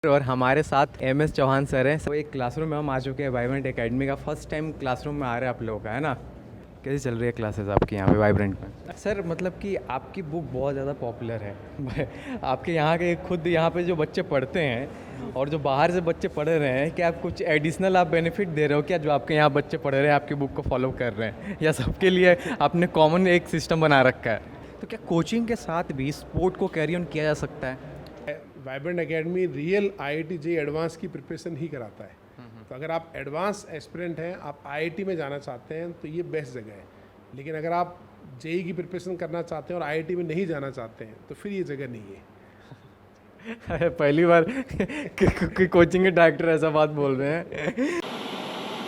और हमारे साथ एमएस चौहान सर हैं। तो एक क्लासरूम में हम आ चुके हैं वाइब्रेंट एकेडमी का। फर्स्ट टाइम क्लासरूम में आ रहे हैं आप लोगों का, है ना। कैसी चल रही है क्लासेस आपकी यहाँ पे वाइब्रेंट में? सर मतलब कि आपकी बुक बहुत ज़्यादा पॉपुलर है आपके यहाँ के खुद यहाँ पे जो बच्चे पढ़ते हैं और जो बाहर से बच्चे पढ़ रहे हैं, क्या आप कुछ एडिशनल आप बेनिफिट दे रहे हो क्या, जो आपके यहाँ बच्चे पढ़ रहे हैं आपकी बुक को फॉलो कर रहे हैं, या सबके लिए आपने कॉमन एक सिस्टम बना रखा है? तो क्या कोचिंग के साथ भी स्पोर्ट को कैरी ऑन किया जा सकता है? Vibrant academy real IIT JEE advance की प्रिपरेशन ही कराता है। तो अगर आप एडवांस एस्पिरेंट हैं, आप आईआईटी में जाना चाहते हैं, तो ये बेस्ट जगह है। लेकिन अगर आप जेईई की प्रिपरेशन करना चाहते हैं और आईआईटी में नहीं जाना चाहते हैं, तो फिर ये जगह नहीं है। पहली बार कि कोचिंग के डायरेक्टर ऐसा बात बोल रहे हैं।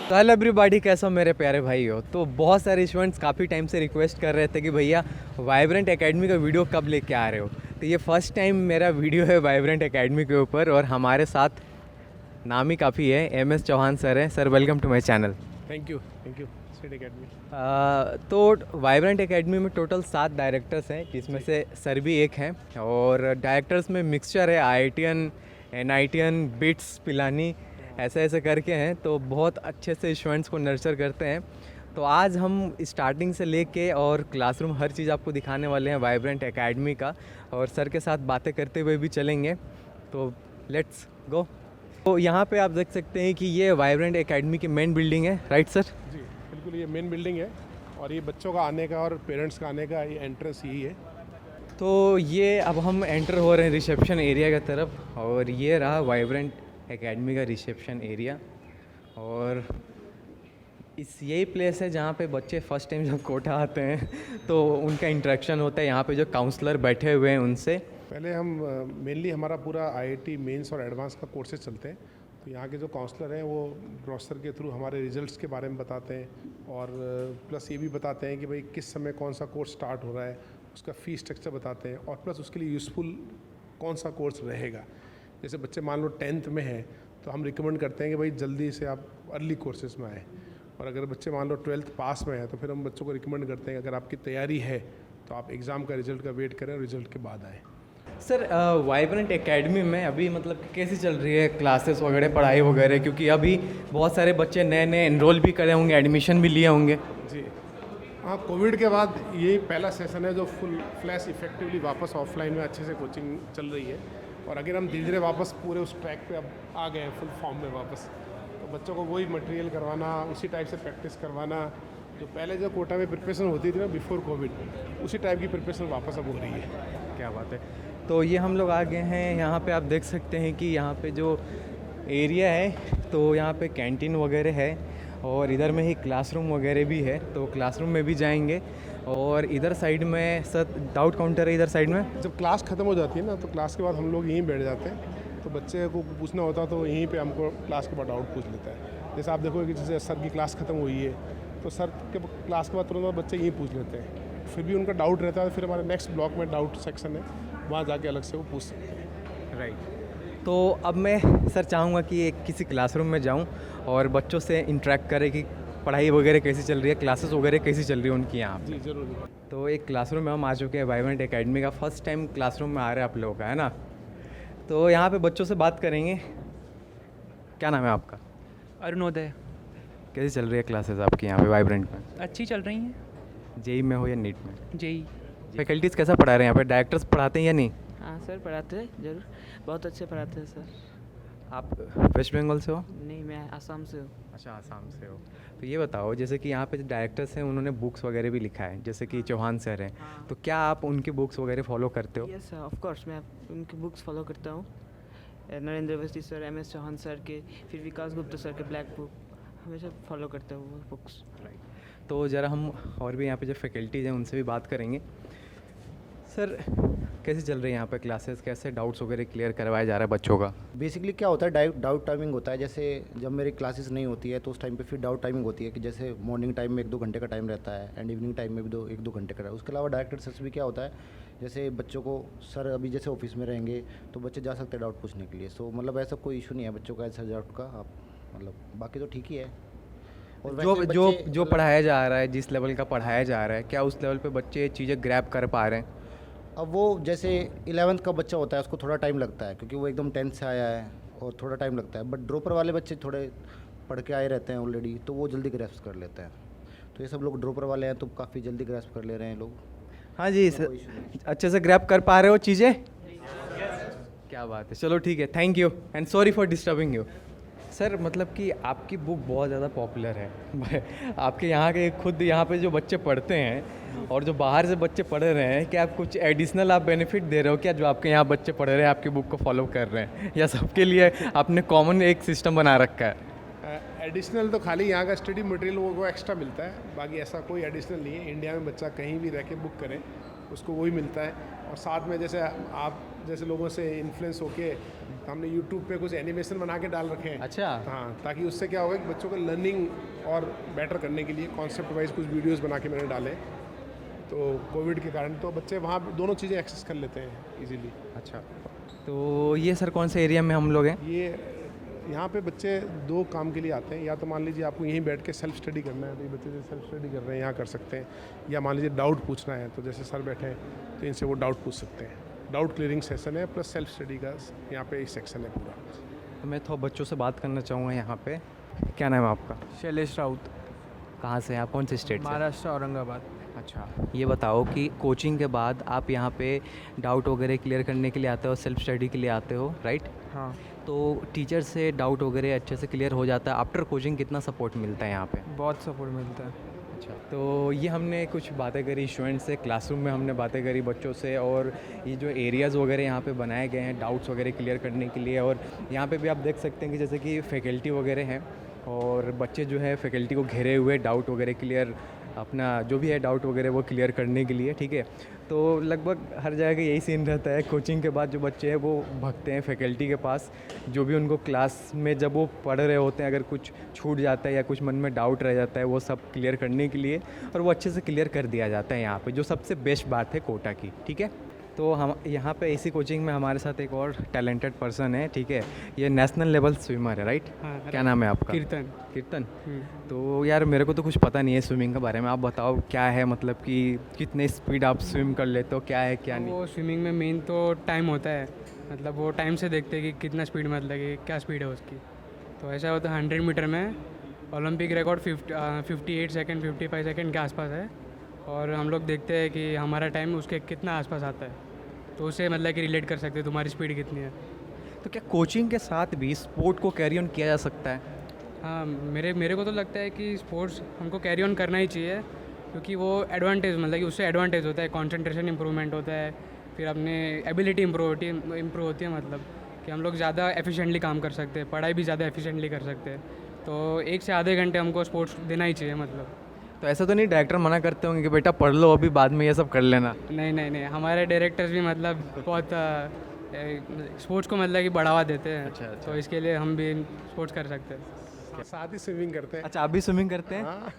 तो हेलो एवरीबॉडी, कैसा हो मेरे प्यारे भाई हो। तो बहुत सारे स्टूडेंट्स काफ़ी टाइम से रिक्वेस्ट कर रहे थे कि भैया वाइब्रेंट एकेडमी का वीडियो कब लेके आ रहे हो। तो ये फर्स्ट टाइम मेरा वीडियो है वाइब्रेंट एकेडमी के ऊपर, और हमारे साथ नाम ही काफ़ी है, एमएस चौहान सर हैं। Sir welcome to my channel. Thank you state academy. तो वाइब्रेंट एकेडमी में टोटल 7 डायरेक्टर्स हैं, जिसमें से सर भी एक हैं। और डायरेक्टर्स में मिक्सचर है, आईआईटीएन, एनआईटीएन, बिट्स, पिलानी, ऐसे ऐसे करके हैं। तो बहुत अच्छे से स्टूडेंट्स को नर्चर करते हैं। तो आज हम स्टार्टिंग से लेके और क्लासरूम हर चीज़ आपको दिखाने वाले हैं वाइब्रेंट एकेडमी का, और सर के साथ बातें करते हुए भी चलेंगे। तो लेट्स गो। तो यहाँ पे आप देख सकते हैं कि ये वाइब्रेंट एकेडमी की मेन बिल्डिंग है, राइट सर? जी बिल्कुल, ये मेन बिल्डिंग है और ये बच्चों का आने का और पेरेंट्स का आने का ये एंट्रेंस यही है। तो ये अब हम एंटर हो रहे हैं रिसेप्शन एरिया की तरफ, और ये रहा वाइब्रेंट एकेडमी का रिसेप्शन एरिया। और यही प्लेस है जहाँ पे बच्चे फर्स्ट टाइम जब कोटा आते हैं तो उनका इंटरेक्शन होता है। यहाँ पे जो काउंसलर बैठे हुए हैं उनसे पहले हम मेनली हमारा पूरा आईआईटी मेंस और एडवांस का कोर्सेज चलते हैं। तो यहाँ के जो काउंसलर हैं वो ब्रोशर के थ्रू हमारे रिजल्ट्स के बारे में बताते हैं, और प्लस ये भी बताते हैं कि भाई किस समय कौन सा कोर्स स्टार्ट हो रहा है, उसका फ़ी स्ट्रक्चर बताते हैं, और प्लस उसके लिए यूज़फुल कौन सा कोर्स रहेगा। जैसे बच्चे मान लो 10th में हैं, तो हम रिकमेंड करते हैं कि भाई जल्दी से आप अर्ली कोर्सेज में आएँ। और अगर बच्चे मान लो 12th पास में है, तो फिर हम बच्चों को रिकमेंड करते हैं कि अगर आपकी तैयारी है तो आप एग्ज़ाम का रिजल्ट का वेट करें और रिजल्ट के बाद आएँ। सर वाइब्रेंट एकेडमी में अभी मतलब कैसी चल रही है क्लासेस वगैरह, पढ़ाई वगैरह? क्योंकि अभी बहुत सारे बच्चे नए नए एनरोल भी करे होंगे, एडमिशन भी लिए होंगे। जी हाँ, कोविड के बाद ये पहला सेशन है जो फुल फ्लैश इफेक्टिवली वापस ऑफलाइन में अच्छे से कोचिंग चल रही है। और अगर हम धीरे धीरे वापस पूरे उस ट्रैक पे अब आ गए हैं फुल फॉर्म में वापस, तो बच्चों को वही मटेरियल करवाना, उसी टाइप से प्रैक्टिस करवाना, जो पहले जो कोटा में प्रिपरेशन होती थी ना बिफोर कोविड, उसी टाइप की प्रिपरेशन वापस अब हो रही है। क्या बात है। तो ये हम लोग आ गए हैं यहाँ पे। आप देख सकते हैं कि यहाँ पे जो एरिया है, तो यहाँ पे कैंटीन वगैरह है, और इधर में ही क्लासरूम वगैरह भी है। तो क्लासरूम में भी जाएंगे। और इधर साइड में सर डाउट काउंटर है, इधर साइड में। जब क्लास ख़त्म हो जाती है ना, तो क्लास के बाद हम लोग यहीं बैठ जाते हैं। तो बच्चे को पूछना होता तो यहीं पे हमको क्लास के बाद डाउट पूछ लेता है। जैसे आप देखोगे कि जैसे सर की क्लास ख़त्म हुई है, तो सर के क्लास के बाद तुरंत बाद बच्चे यहीं पूछ लेते हैं। फिर भी उनका डाउट रहता है, फिर हमारे नेक्स्ट ब्लॉक में डाउट सेक्शन है, वहाँ जाके अलग से वो पूछ सकते हैं। राइट। तो अब मैं सर चाहूँगा कि एक किसी क्लासरूम में जाऊँ और बच्चों से इंटरेक्ट करें कि पढ़ाई वगैरह कैसी चल रही है, क्लासेस वगैरह कैसी चल रही है उनकी यहाँ। जी ज़रूर। तो एक क्लासरूम में हम आ चुके हैं वाइब्रेंट एकेडमी का। फर्स्ट टाइम क्लासरूम में आ रहे हैं आप लोगों का, है ना। तो यहाँ पे बच्चों से बात करेंगे। क्या नाम है आपका? अरुणोदय। कैसी चल रही है क्लासेस आपकी यहाँ पे वाइब्रेंट में? अच्छी चल रही हैं। जेई में हो या नीट में? जेई। फैकल्टीज़ कैसा पढ़ा रहे हैं यहाँ पे? डायरेक्टर्स पढ़ाते हैं या नहीं? हाँ सर, पढ़ाते हैं ज़रूर, बहुत अच्छे पढ़ाते हैं सर। आप वेस्ट बंगाल से हो? नहीं, मैं आसाम से हूँ। अच्छा, आसाम से हो। तो ये बताओ, जैसे कि यहाँ पे जो डायरेक्टर्स हैं उन्होंने बुक्स वगैरह भी लिखा है, जैसे कि चौहान सर हैं। हाँ। तो क्या आप उनकी बुक्स वगैरह फॉलो करते हो? यस सर, ऑफ कोर्स मैं उनकी बुक्स फॉलो करता हूँ। Narendra Awasthi sir, MS Chauhan sir के, फिर विकास गुप्ता सर के ब्लैक बुक, हमेशा फॉलो करता हूँ वो बुक्स। राइट। तो ज़रा हम और भी यहाँ पे जो फैकल्टीज़ हैं उनसे भी बात करेंगे। सर कैसे चल रही है यहाँ पे क्लासेस? कैसे डाउट्स वगैरह क्लियर करवाया जा रहा है बच्चों का? बेसिकली क्या होता है, डाउट टाइमिंग होता है। जैसे जब मेरी क्लासेस नहीं होती है तो उस टाइम पे फिर डाउट टाइमिंग होती है कि जैसे मॉर्निंग टाइम में 1-2 घंटे का टाइम रहता है, एंड इवनिंग टाइम में भी 1-2 घंटे का। उसके अलावा डायरेक्टर सर से भी क्या होता है, जैसे बच्चों को सर अभी जैसे ऑफिस में रहेंगे तो बच्चे जा सकते हैं डाउट पूछने के लिए। सो मतलब ऐसा कोई इशू नहीं है बच्चों का ऐसा डाउट का। आप मतलब बाकी तो ठीक ही है। और जो वैसे जो बच्चे जो पढ़ाया जा रहा है, जिस लेवल का पढ़ाया जा रहा है, क्या उस लेवल पे बच्चे चीज़ें ग्रैब कर पा रहे हैं? अब वो जैसे 11th का बच्चा होता है उसको थोड़ा टाइम लगता है, क्योंकि वो एकदम 10th से आया है, और थोड़ा टाइम लगता है, बट ड्रॉपर वाले बच्चे थोड़े पढ़ के आए रहते हैं ऑलरेडी, तो वो जल्दी ग्रैस्प कर लेते हैं। तो ये सब लोग ड्रॉपर वाले हैं तो काफ़ी जल्दी ग्रैस्प कर ले रहे हैं लोग। हाँ जी सर, अच्छे से ग्रैब कर पा रहे हो चीज़ें? क्या बात है, चलो ठीक है, thank you and sorry for disturbing you. Sir मतलब कि आपकी बुक बहुत ज़्यादा पॉपुलर है आपके यहाँ के खुद यहाँ पे जो बच्चे पढ़ते हैं और जो बाहर से बच्चे पढ़ रहे हैं, क्या आप कुछ एडिशनल आप बेनिफिट दे रहे हो क्या, जो आपके यहाँ बच्चे पढ़ रहे हैं आपकी बुक को फॉलो कर रहे हैं, या सबके लिए आपने कॉमन एक सिस्टम बना रखा है? एडिशनल तो खाली यहाँ का स्टडी मटेरियल वो एक्स्ट्रा मिलता है, बाकी ऐसा कोई एडिशनल नहीं है। इंडिया में बच्चा कहीं भी रह के बुक करे उसको वही मिलता है। और साथ में जैसे आप जैसे लोगों से इन्फ्लुएंस होके हमने यूट्यूब पे कुछ एनिमेशन बना के डाल रखे हैं। अच्छा। हाँ, ताकि उससे क्या होगा कि बच्चों को लर्निंग और बेटर करने के लिए कॉन्सेप्ट वाइज कुछ वीडियोस बना के मैंने डाले, तो कोविड के कारण तो बच्चे वहाँ दोनों चीज़ें एक्सेस कर लेते हैं इजीली। अच्छा, तो ये सर कौन से एरिया में हम लोग हैं? ये यहाँ पे बच्चे दो काम के लिए आते हैं, या तो मान लीजिए आपको यहीं बैठ के सेल्फ स्टडी करना है तो ये बच्चे जो सेल्फ स्टडी कर रहे हैं यहाँ कर सकते हैं, या मान लीजिए डाउट पूछना है तो जैसे सर बैठे हैं तो इनसे वो डाउट पूछ सकते हैं। डाउट क्लियरिंग सेशन है प्लस सेल्फ स्टडी का यहाँ पे एक सेक्शन है पूरा। तो मैं थोड़ा बच्चों से बात करना चाहूँगा यहाँ पे। क्या नाम है आपका? शैलेश राउत, कहाँ से हैं आप, कौन से स्टेट से? महाराष्ट्र, औरंगाबाद। अच्छा, ये बताओ कि कोचिंग के बाद आप यहाँ पे डाउट वगैरह क्लियर करने के लिए आते हो, सेल्फ स्टडी के लिए आते हो, राइट? हाँ, तो टीचर से डाउट वगैरह अच्छे से क्लियर हो जाता है। आफ्टर कोचिंग कितना सपोर्ट मिलता है यहाँ पे? बहुत सपोर्ट मिलता है। अच्छा, तो ये हमने कुछ बातें करी स्टूडेंट्स से, क्लासरूम में हमने बातें करी बच्चों से, और ये जो एरियाज़ वगैरह यहाँ पे बनाए गए हैं डाउट्स वगैरह क्लियर करने के लिए, और यहाँ पे भी आप देख सकते हैं कि जैसे कि फैकल्टी वगैरह हैं और बच्चे जो है फैकल्टी को घेरे हुए डाउट वगैरह क्लियर, अपना जो भी है डाउट वगैरह वो क्लियर करने के लिए, ठीक है। तो लगभग हर जगह का यही सीन रहता है, कोचिंग के बाद जो बच्चे हैं वो भागते हैं फैकल्टी के पास, जो भी उनको क्लास में जब वो पढ़ रहे होते हैं अगर कुछ छूट जाता है या कुछ मन में डाउट रह जाता है वो सब क्लियर करने के लिए, और वो अच्छे से क्लियर कर दिया जाता है यहाँ पे, जो सबसे बेस्ट बात है कोटा की, ठीक है। तो हम यहाँ पे इसी कोचिंग में हमारे साथ एक और टैलेंटेड पर्सन है, ठीक है, ये नेशनल लेवल स्विमर है, राइट? हाँ, क्या नाम है आपका? कीर्तन। कीर्तन। तो यार मेरे को तो कुछ पता नहीं है स्विमिंग के बारे में, आप बताओ क्या है, मतलब कि कितने स्पीड आप स्विम कर लेते हो, क्या है क्या नहीं? वो स्विमिंग में मेन तो टाइम होता है, मतलब वो टाइम से देखते हैं कि कितना स्पीड, मतलब कि क्या स्पीड है उसकी। तो ऐसा होता है 100 मीटर में ओलंपिक रिकॉर्ड 58 सेकेंड 55 सेकेंड के आसपास है, और हम लोग देखते हैं कि हमारा टाइम उसके कितना आसपास आता है, तो उससे मतलब कि रिलेट कर सकते हैं तुम्हारी स्पीड कितनी है। तो क्या कोचिंग के साथ भी स्पोर्ट को कैरी ऑन किया जा सकता है? हाँ, मेरे को तो लगता है कि स्पोर्ट्स हमको कैरी ऑन करना ही चाहिए, क्योंकि वो एडवांटेज, मतलब कि उससे एडवांटेज होता है, कंसंट्रेशन इंप्रूवमेंट होता है, फिर अपने एबिलिटी इम्प्रूव होती है, मतलब कि हम लोग ज़्यादा एफिशिएंटली काम कर सकते हैं, पढ़ाई भी ज़्यादा एफिशिएंटली कर सकते हैं। तो 1 से आधे घंटे हमको स्पोर्ट्स देना ही चाहिए, मतलब। तो ऐसा तो नहीं डायरेक्टर मना करते होंगे कि बेटा पढ़ लो अभी, बाद में ये सब कर लेना? नहीं, हमारे डायरेक्टर्स भी मतलब बहुत स्पोर्ट्स को मतलब कि बढ़ावा देते हैं। अच्छा। तो इसके लिए हम भी स्पोर्ट्स कर सकते हैं। साथ ही स्विमिंग करते हैं। अच्छा, आप भी स्विमिंग करते हैं? हाँ,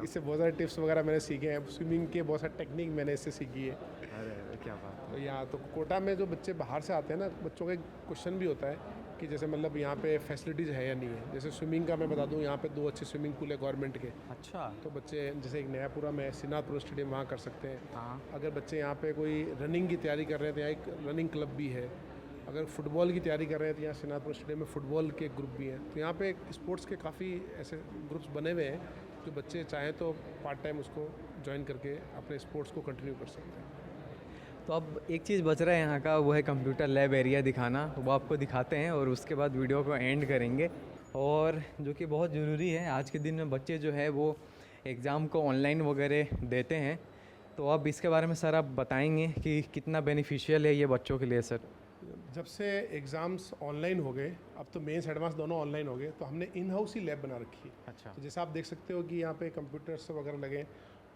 इससे बहुत सारे टिप्स वगैरह मैंने सीखे हैं, स्विमिंग के बहुत सारे टेक्निक मैंने इससे सीखी है। अरे क्या बात तो यहाँ तो कोटा में जो बच्चे बाहर से आते हैं ना, बच्चों का एक क्वेश्चन भी होता है कि जैसे मतलब यहाँ पे फैसिलिटीज़ है या नहीं है। जैसे स्विमिंग का मैं बता दूँ, यहाँ पे 2 अच्छे स्विमिंग पूल है गवर्नमेंट के। अच्छा। तो बच्चे जैसे एक नयापुरा में श्रीनाथपुर स्टेडियम, वहाँ कर सकते हैं। हाँ। अगर बच्चे यहाँ पे कोई रनिंग की तैयारी कर रहे हैं तो यहाँ एक रनिंग क्लब भी है। अगर फुटबॉल की तैयारी कर रहे हैं तो यहाँ श्रीनाथपुर स्टेडियम में फुटबॉल के ग्रुप भी हैं। तो यहाँ पे स्पोर्ट्स के काफ़ी ऐसे ग्रुप्स बने हुए हैं जो बच्चे चाहें तो पार्ट टाइम उसको ज्वाइन करके अपने स्पोर्ट्स को कंटिन्यू कर सकते हैं। तो अब एक चीज़ बच रहा है यहाँ का, वो है कंप्यूटर लैब एरिया दिखाना, वो आपको दिखाते हैं और उसके बाद वीडियो को एंड करेंगे। और जो कि बहुत ज़रूरी है, आज के दिन में बच्चे जो है वो एग्ज़ाम को ऑनलाइन वगैरह देते हैं, तो अब इसके बारे में सर आप बताएंगे कि कितना बेनिफिशियल है ये बच्चों के लिए? सर जब से एग्ज़ाम्स ऑनलाइन हो गए, अब तो मेंस एडवांस दोनों ऑनलाइन हो गए, तो हमने इन हाउस ही लैब बना रखी है। अच्छा। तो जैसे आप देख सकते हो कि यहाँ पे कंप्यूटर्स वगैरह लगे,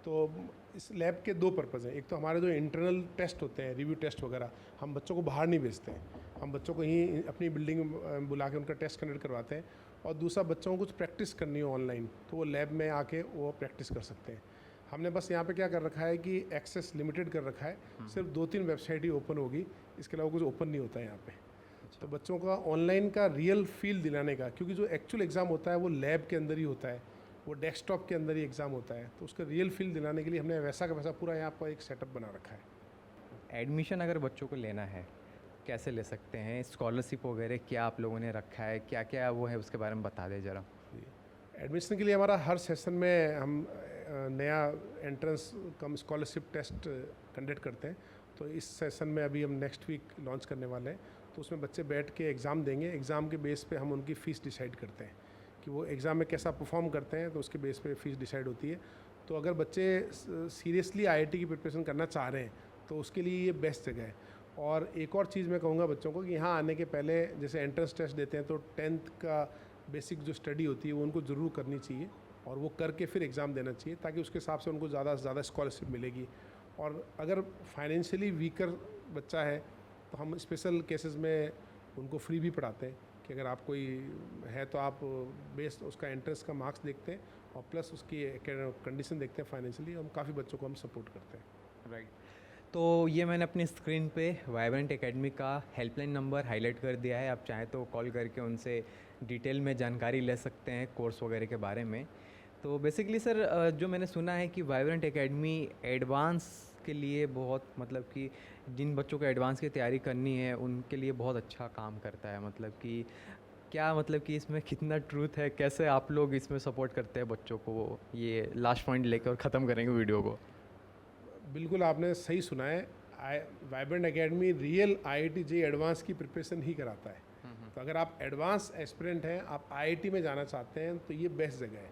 तो इस लैब के 2 पर्पज़ हैं। एक तो हमारे जो इंटरनल टेस्ट होते हैं, रिव्यू टेस्ट वगैरह, हम बच्चों को बाहर नहीं भेजते हैं, हम बच्चों को यहीं अपनी बिल्डिंग में बुला के उनका टेस्ट कंडक्ट करवाते हैं। और दूसरा, बच्चों को कुछ प्रैक्टिस करनी हो ऑनलाइन तो वो लैब में आके वो प्रैक्टिस कर सकते हैं। हमने बस यहाँ पे क्या कर रखा है कि एक्सेस लिमिटेड कर रखा है, सिर्फ 2-3 वेबसाइट ही ओपन होगी, इसके अलावा कुछ ओपन नहीं होता है यहाँ पे। तो बच्चों का ऑनलाइन का रियल फील दिलाने का, क्योंकि जो एक्चुअल एग्ज़ाम होता है वो लैब के अंदर ही होता है, वो डेस्कटॉप के अंदर ही एग्ज़ाम होता है, तो उसका रियल फील दिलाने के लिए हमने वैसा का वैसा पूरा यहाँ पर एक सेटअप बना रखा है। एडमिशन अगर बच्चों को लेना है कैसे ले सकते हैं, स्कॉलरशिप वगैरह क्या आप लोगों ने रखा है, क्या क्या वो है उसके बारे में बता दें ज़रा। एडमिशन के लिए हमारा हर सेशन में हम नया entrance cum scholarship test conduct करते हैं। तो इस सेशन में अभी हम नेक्स्ट वीक लॉन्च करने वाले हैं। तो उसमें बच्चे बैठ के एग्ज़ाम देंगे, एग्ज़ाम के बेस पे हम उनकी फ़ीस डिसाइड करते हैं कि वो एग्ज़ाम में कैसा परफॉर्म करते हैं, तो उसके बेस पे फ़ीस डिसाइड होती है। तो अगर बच्चे सीरियसली आईआईटी की प्रिपरेशन करना चाह रहे हैं तो उसके लिए ये बेस्ट जगह है। और एक और चीज़ मैं कहूँगा बच्चों को कि यहाँ आने के पहले जैसे एंट्रेंस टेस्ट देते हैं तो 10th का बेसिक जो स्टडी होती है वो उनको ज़रूर करनी चाहिए और वो करके फिर एग्ज़ाम देना चाहिए, ताकि उसके हिसाब से उनको ज़्यादा से ज़्यादा स्कॉलरशिप मिलेगी। और अगर फाइनेंशियली वीकर बच्चा है तो हम स्पेशल केसेस में उनको फ्री भी पढ़ाते हैं कि अगर आप कोई है तो आप बेस्ड उसका एंट्रेंस का मार्क्स देखते हैं और प्लस उसकी कंडीशन देखते हैं फाइनेंशियली। हम काफ़ी बच्चों को हम सपोर्ट करते हैं। राइट, तो ये मैंने अपनी स्क्रीन पे वाइब्रेंट एकेडमी का हेल्पलाइन नंबर हाईलाइट कर दिया है। आप चाहें तो कॉल करके उनसे डिटेल में जानकारी ले सकते हैं कोर्स वगैरह के बारे में। तो बेसिकली सर जो मैंने सुना है कि वाइब्रेंट एकेडमी एडवांस के लिए बहुत, मतलब कि जिन बच्चों को एडवांस की तैयारी करनी है उनके लिए बहुत अच्छा काम करता है। मतलब कि क्या, मतलब कि इसमें कितना ट्रूथ है, कैसे आप लोग इसमें सपोर्ट करते हैं बच्चों को, ये लास्ट पॉइंट लेकर और ख़त्म करेंगे वीडियो को। बिल्कुल आपने सही सुना है। Vibrant academy real IIT JEE advance की प्रिपरेशन ही कराता है। तो अगर आप एडवांस एस्पिरेंट हैं, आप IIT में जाना चाहते हैं तो ये बेस्ट जगह है।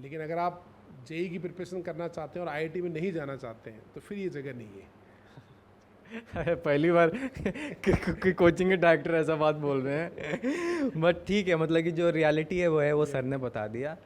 लेकिन अगर आप JEE की प्रिपरेशन करना चाहते हैं और IIT में नहीं जाना चाहते हैं तो फिर ये जगह नहीं है। पहली बार कि कोचिंग के डायरेक्टर ऐसा बात बोल रहे हैं, बट ठीक है, मतलब कि जो रियलिटी है वो है, वो सर ने बता दिया।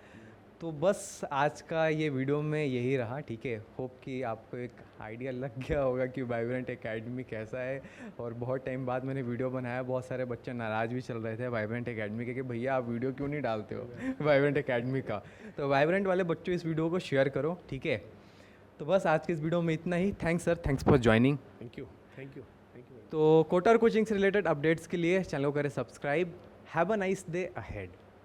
तो बस आज का ये वीडियो में यही रहा, ठीक है। होप कि आपको एक आइडिया लग गया होगा कि वाइब्रेंट एकेडमी कैसा है। और बहुत टाइम बाद मैंने वीडियो बनाया, बहुत सारे बच्चे नाराज़ भी चल रहे थे वाइब्रेंट एकेडमी के कि भैया आप वीडियो क्यों नहीं डालते हो वाइब्रेंट एकेडमी का। तो वाइब्रेंट वाले बच्चों इस वीडियो को शेयर करो, ठीक है। तो बस आज की इस वीडियो में इतना ही। Thanks sir, thanks for joining. Thank you, thank you, thank you. तो कोटर कोचिंग से रिलेटेड अपडेट्स के लिए चैनल को करें subscribe. Have a nice day ahead.